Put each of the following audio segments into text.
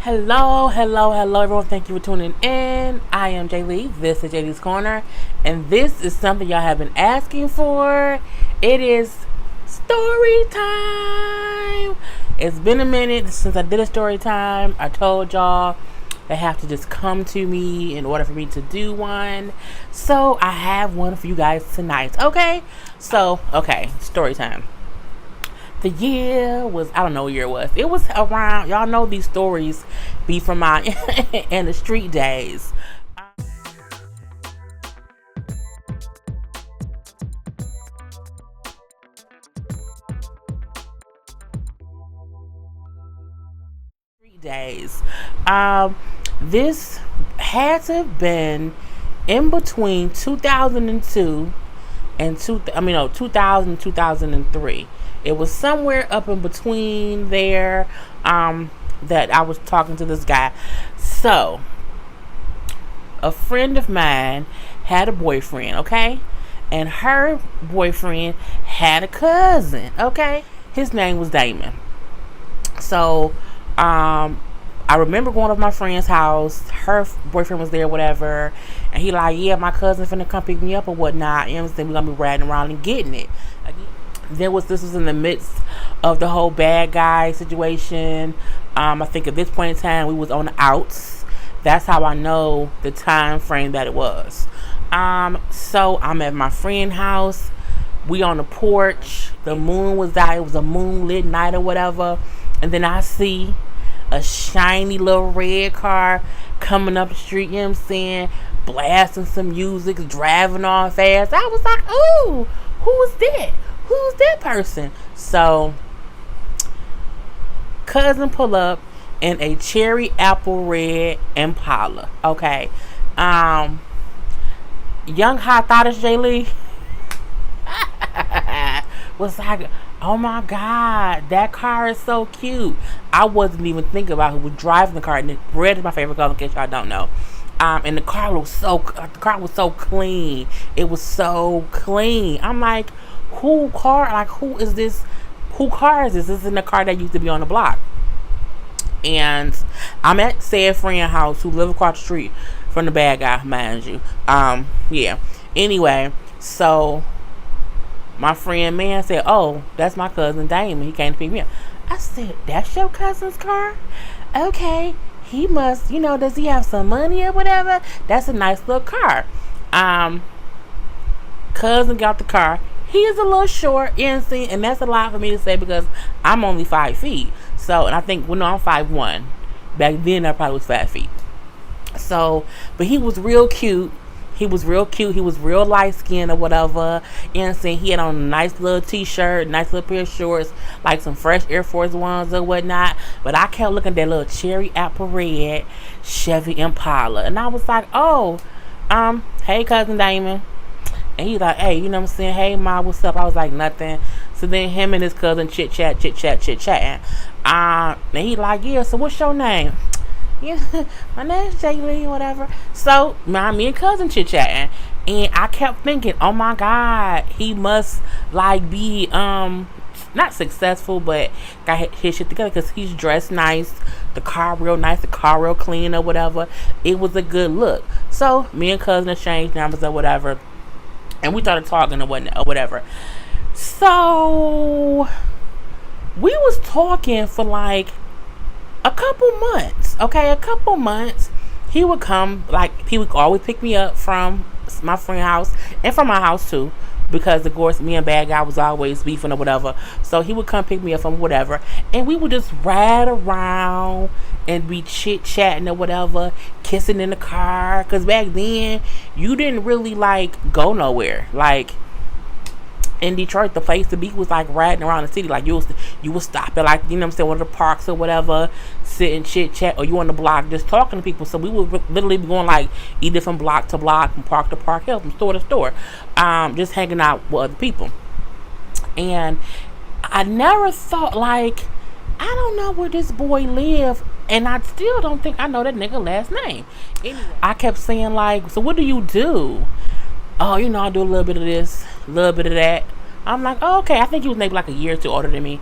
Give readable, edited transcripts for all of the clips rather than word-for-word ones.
Hello, everyone. Thank you for tuning in. I am Jaylee. This is JayLeesCorner, and this is something y'all have been asking for. It is story time. It's been a minute since I did a story time. I told y'all they have to just come to me in order for me to do one. So I have one for you guys tonight. Okay, story time. The year was, I don't know what year it was. It was around, y'all know these stories be from my in the street days. Street days. This had to have been in between 2002 and 2000 2003. It was somewhere up in between there that I was talking to this guy. So, a friend of mine had a boyfriend, okay? And her boyfriend had a cousin, okay? His name was Damon. So, I remember going to my friend's house. Her boyfriend was there, whatever. And he like, yeah, my cousin finna come pick me up or whatnot. You know what I'm saying? We're going to be riding around and getting it. This was in the midst of the whole bad guy situation. I think at this point in time we was on the outs. That's how I know the time frame that it was. So I'm at my friend's house. We on the porch. The moon was out. It was a moonlit night or whatever. And then I see a shiny little red car coming up the street, you know what I'm saying? Blasting some music, driving on fast. I was like, ooh, who's that? Who's that person? So, cousin pull up in a cherry apple red Impala. Okay. Young hot thottish Jaylee was like, oh my God, that car is so cute. I wasn't even thinking about who was driving the car. And red is my favorite color, in case y'all don't know. And the car was so clean. It was so clean. I'm like, who is this? Who car is this? This isn't a car that used to be on the block. And I'm at said friend house who live across the street from the bad guy, mind you. Yeah. Anyway, so my friend man said, oh, that's my cousin Damon. He came to pick me up. I said, that's your cousin's car? Okay. He must, does he have some money or whatever? That's a nice little car. Cousin got the car. He is a little short, and that's a lot for me to say because I'm only 5 feet. So, and I think, I'm 5'1". Back then, I probably was 5 feet. So, but he was real cute. He was real light skinned or whatever. You know what I'm saying? He had on a nice little t-shirt, nice little pair of shorts, like some fresh Air Force Ones or whatnot. But I kept looking at that little cherry apple red Chevy Impala. And I was like, oh, hey, cousin Damon. And he's like, hey, you know what I'm saying? Hey, ma, what's up? I was like, nothing. So then him and his cousin chit-chat. And he like, yeah, so what's your name? Yeah, my name's Jaylee, whatever. So, me and cousin chit-chatting. And I kept thinking, oh my God, he must be, not successful, but got his shit together because he's dressed nice. The car real nice, the car real clean or whatever. It was a good look. So, me and cousin exchanged numbers or whatever. And we started talking or whatever. So, we was talking for like a couple months. Okay, a couple months. He would come, he would always pick me up from my friend's house and from my house too. Because of course, me and bad guy was always beefing or whatever. So he would come pick me up from whatever. And we would just ride around and be chit-chatting or whatever. Kissing in the car. Because back then, you didn't really go nowhere. In Detroit, the place to be was riding around the city. You would stop at one of the parks or whatever, sit and chit chat, or you on the block just talking to people. So we would literally be going either from block to block, from park to park, hell, from store to store, just hanging out with other people. And I never thought I don't know where this boy live, and I still don't think I know that nigga last name. Anyway, I kept saying so what do you do? Oh, I do a little bit of this, a little bit of that. I'm like, oh, okay. I think he was maybe a year or two older than me.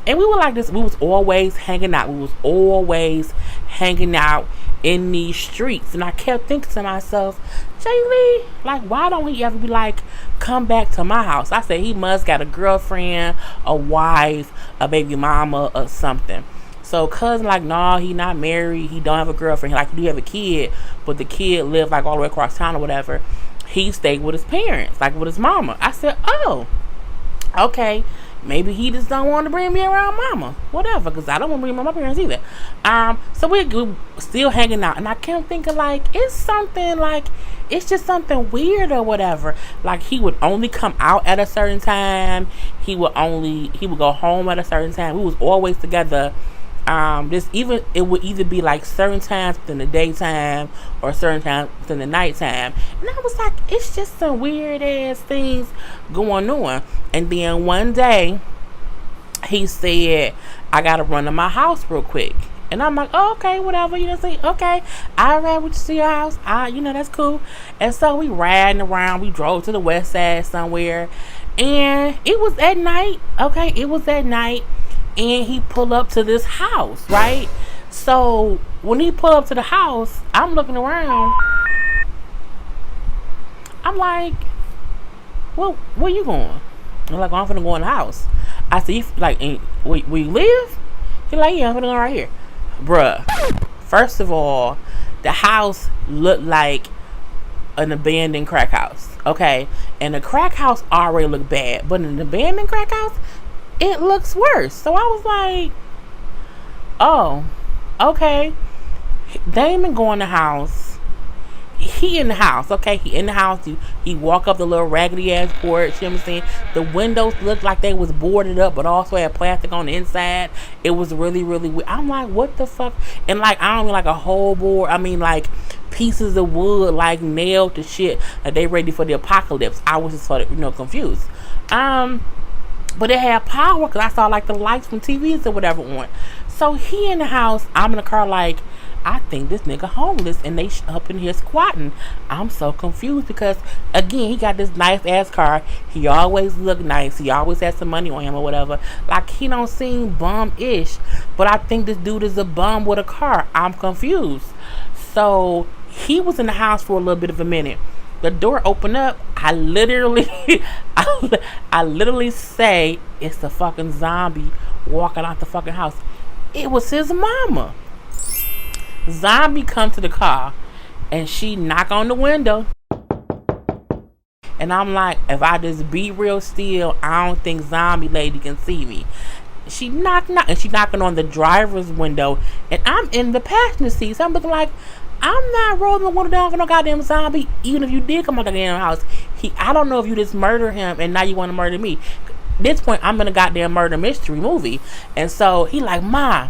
And we were like this. We was always hanging out. We was always hanging out in these streets. And I kept thinking to myself, Jaylee, like, why don't he ever be like, come back to my house? I said, he must got a girlfriend, a wife, a baby mama, or something. So cousin like, nah, he not married. He don't have a girlfriend. Like, he do have a kid, but the kid lived like all the way across town or whatever. He stayed with his parents, like with his mama. I said, oh, okay. Maybe he just don't want to bring me around mama. Whatever, because I don't want to bring my parents either. So we still hanging out. And I kept thinking, like, it's something, like, it's just something weird or whatever. Like, he would only come out at a certain time. He would go home at a certain time. We was always together. It would either be like certain times within the daytime or certain times within the nighttime. And I was like, it's just some weird ass things going on. And then one day he said, I gotta run to my house real quick. And I'm like, oh, okay, whatever. You know, say, okay, I'll ride with you to your house. That's cool. And so we riding around. We drove to the west side somewhere. And it was at night. Okay, it was at night. And he pulled up to this house, right? So when he pulled up to the house, I'm looking around. I'm like, well, where you going? I'm like, well, I'm finna go in the house. I said, where you live? He's like, yeah, I'm finna go right here. Bruh, first of all, the house looked like an abandoned crack house, okay? And the crack house already looked bad, but an abandoned crack house, it looks worse. So I was like, oh, okay. Damon go in the house. He in the house, okay? He in the house. He walk up the little raggedy ass porch. You know what I'm saying? The windows looked like they was boarded up, but also had plastic on the inside. It was really, really weird. I'm like, what the fuck? And like, I don't mean like a whole board. I mean like pieces of wood, like nailed to shit. Like they ready for the apocalypse. I was just sort of, confused. But it had power because I saw like the lights from TVs or whatever on. So he in the house. I'm in the car like, I think this nigga homeless and they up in here squatting. I'm so confused because again, he got this nice ass car. He always look nice. He always has some money on him or whatever. Like he don't seem bum-ish. But I think this dude is a bum with a car. I'm confused. So he was in the house for a little bit of a minute. The door opened up. I literally say it's the fucking zombie walking out the fucking house. It was his mama. Zombie come to the car and she knock on the window. And I'm like, if I just be real still, I don't think zombie lady can see me. She knock and she knocking on the driver's window and I'm in the passenger seat. So I'm looking like, I'm not rolling the window down for no goddamn zombie. Even if you did come out the damn house, I don't know if you just murder him and now you want to murder me. At this point, I'm in a goddamn murder mystery movie. And so he like, Ma,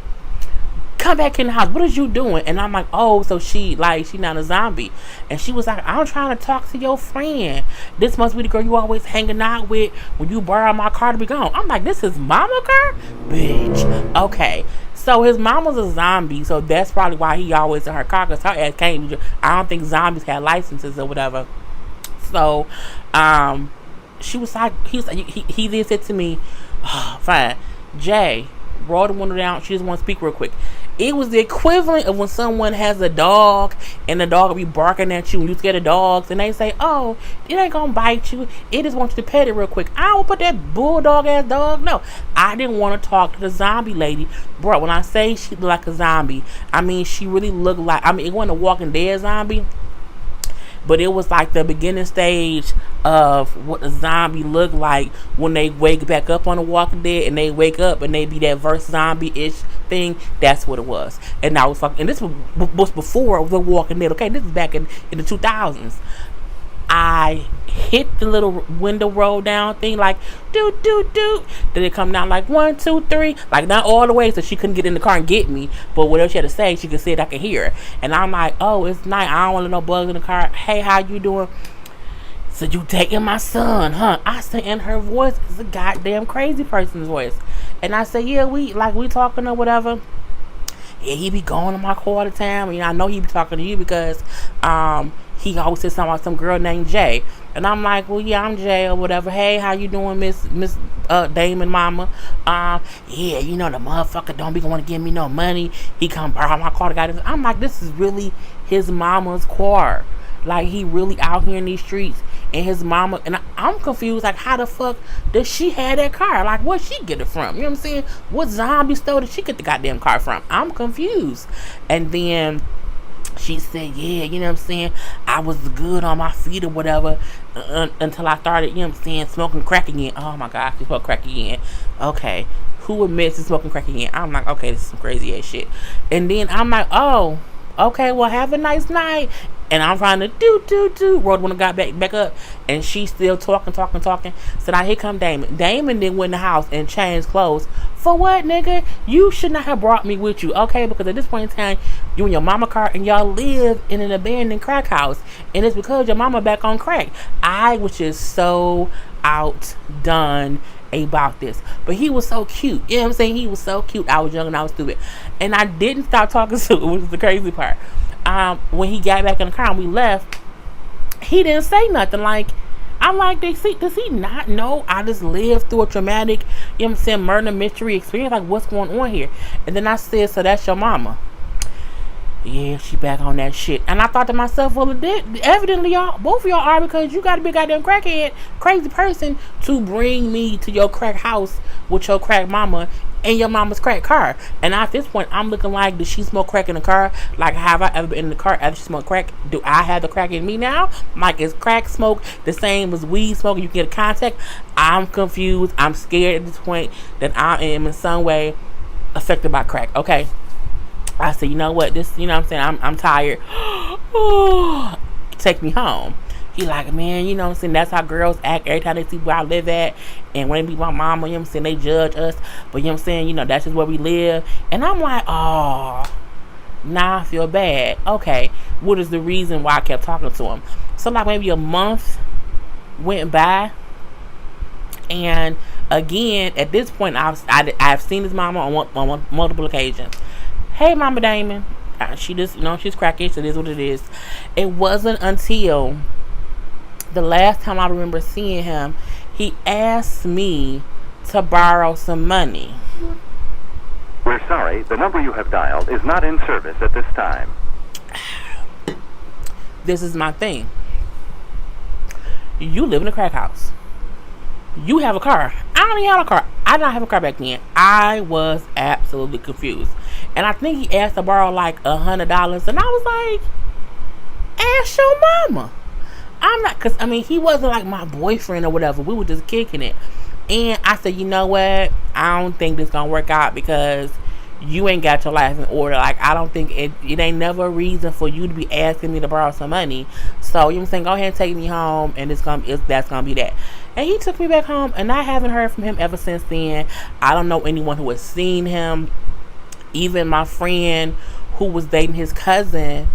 come back in the house. What is you doing? And I'm like, oh, so she not a zombie. And she was like, I'm trying to talk to your friend. This must be the girl you always hanging out with when you borrow my car to be gone. I'm like, this is mama car? Bitch. Okay. So his mama's a zombie, so that's probably why he always in her car, because her ass can't. I don't think zombies have licenses or whatever. So, she was like, he then said to me, oh, fine, Jay, roll the window down. She just want to speak real quick. It was the equivalent of when someone has a dog and the dog will be barking at you and you scared of dogs and they say, oh, it ain't gonna bite you. It just wants you to pet it real quick. I don't put that bulldog ass dog. No, I didn't want to talk to the zombie lady. Bro, when I say she looked like a zombie, I mean, she really looked like, it wasn't a Walking Dead zombie, but it was like the beginning stage of what a zombie look like when they wake back up on the Walking Dead and they wake up and they be that verse zombie-ish thing. That's what it was. And I was fucking, and this was before the Walking Dead. Okay, this is back in the 2000s. I hit the little window roll down thing like do. Did it come down like 1, 2, 3, like not all the way so she couldn't get in the car and get me, but whatever she had to say she could say it, I could hear her. And I'm like, oh, it's night, I don't want no bugs in the car. Hey, how you doing? So you taking my son, huh? I say, in her voice is a goddamn crazy person's voice. And I say, yeah, we talking or whatever. Yeah, he be going to my car all the time. I know he be talking to you because he always says something about some girl named Jay. And I'm like, well, yeah, I'm Jay or whatever. Hey, how you doing, Miss Damon mama? Yeah, you know the motherfucker don't be going to give me no money. He come borrow my car to got this. I'm like, this is really his mama's car. Like, he really out here in these streets, and his mama, and I'm confused, like, how the fuck does she have that car? Like, where'd she get it from? You know what I'm saying? What zombie store did she get the goddamn car from? I'm confused. And then she said, yeah, you know what I'm saying, I was good on my feet or whatever until I started, you know what I'm saying, smoking crack again. Oh my God, she smoked crack again. Okay, who admits to smoking crack again? I'm like, okay, this is some crazy ass shit. And then I'm like, oh, okay, well, have a nice night. And I'm trying to roll when I got back up, and she's still talking. So now here come Damon. Damon then went in the house and changed clothes. For what, nigga? You should not have brought me with you, okay? Because at this point in time, you and your mama car, and y'all live in an abandoned crack house, and it's because your mama back on crack. I was just so outdone about this, but he was so cute. You know what I'm saying? He was so cute. I was young and I was stupid, and I didn't stop talking to him, which is the crazy part. When he got back in the car and we left, he didn't say nothing. Like, I'm like, does he not know I just lived through a traumatic, you know what I'm saying, murder mystery experience? Like, what's going on here? And then I said, so that's your mama? Yeah, she back on that shit. And I thought to myself, well, evidently y'all, both of y'all are, because you gotta be a goddamn crackhead, crazy person to bring me to your crack house with your crack mama and your mama's crack car. And at this point, I'm looking like, did she smoke crack in the car? Like, have I ever been in the car after she smoked crack? Do I have the crack in me now? Like, is crack smoke the same as weed smoke? You can get a contact? I'm confused. I'm scared at this point that I am in some way affected by crack. Okay. I said, you know what? This, you know what I'm saying? I'm tired. Take me home. He like, man, you know what I'm saying, that's how girls act every time they see where I live at, and when they be my mama, you know what I'm saying, they judge us, but you know what I'm saying, you know, that's just where we live. And I'm like, oh, now I feel bad. Okay, what is the reason why I kept talking to him? So like maybe a month went by, and again, at this point, I've seen his mama on multiple occasions. Hey, Mama Damon. She just, you know, she's crackish, so it is what it is. It wasn't until the last time I remember seeing him, he asked me to borrow some money. We're sorry, the number you have dialed is not in service at this time. This is my thing. You live in a crack house. You have a car. I don't even have a car. I did not have a car back then. I was absolutely confused. And I think he asked to borrow like $100. And I was like, ask your mama. I'm not, because I mean, he wasn't like my boyfriend or whatever. We were just kicking it. And I said, you know what? I don't think this gonna work out, because you ain't got your life in order. Like, I don't think it ain't never a reason for you to be asking me to borrow some money. So, you know what I'm saying? Go ahead and take me home, and that's gonna be that. And he took me back home, and I haven't heard from him ever since then. I don't know anyone who has seen him. Even my friend who was dating his cousin,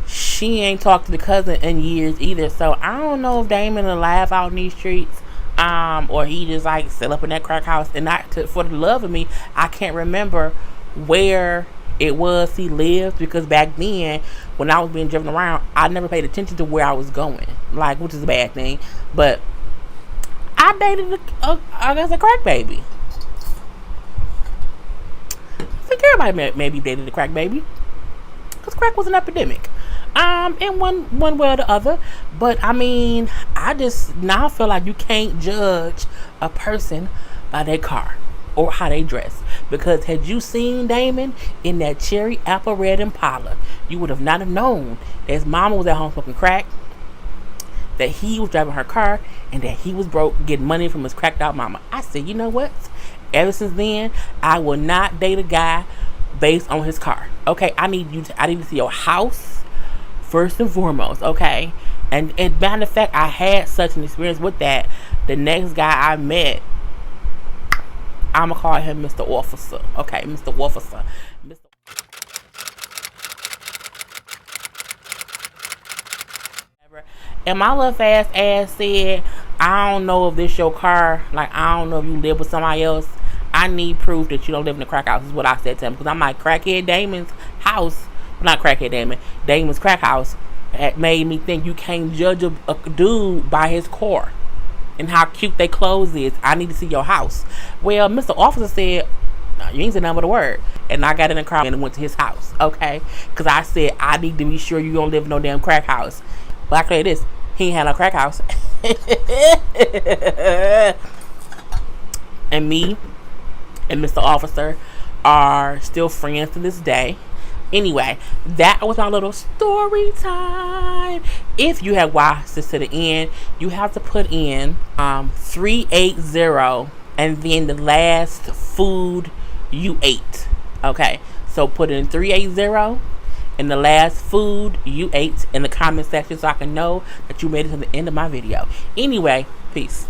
she ain't talked to the cousin in years either. So I don't know if Damon alive out in these streets, or he just like set up in that crack house. And for the love of me, I can't remember where it was he lived, because back then when I was being driven around, I never paid attention to where I was going, like, which is a bad thing. But I dated I guess a crack baby. I think everybody maybe dated a crack baby, because crack was an epidemic, in one way or the other. But I mean, I just now feel like you can't judge a person by their car or how they dress, because had you seen Damon in that cherry apple red Impala, you would have not have known that his mama was at home smoking crack, that he was driving her car, and that he was broke getting money from his cracked out mama. I said, you know what? Ever since then, I will not date a guy based on his car. Okay, I need to see your house first and foremost. Okay, and matter of fact, I had such an experience with that. The next guy I met, I'ma call him Mr. Officer. Okay, Mr. Officer. And my little fast ass said, I don't know if this your car. Like, I don't know if you live with somebody else. I need proof that you don't live in the crack house, is what I said to him. Because I'm like, crackhead Damon's house. Well, not crackhead Damon. Damon's crack house That made me think you can't judge a dude by his car and how cute they clothes is. I need to see your house. Well, Mr. Officer said, no, you ain't said nothing but a word. And I got in the car and went to his house, okay? Because I said, I need to be sure you don't live in no damn crack house. But I tell you this, he ain't had no crack house. And me and Mr. Officer are still friends to this day. Anyway, that was my little story time. If you have watched this to the end, you have to put in 380 and then the last food you ate. Okay, so put in 380 and the last food you ate in the comment section so I can know that you made it to the end of my video. Anyway, peace.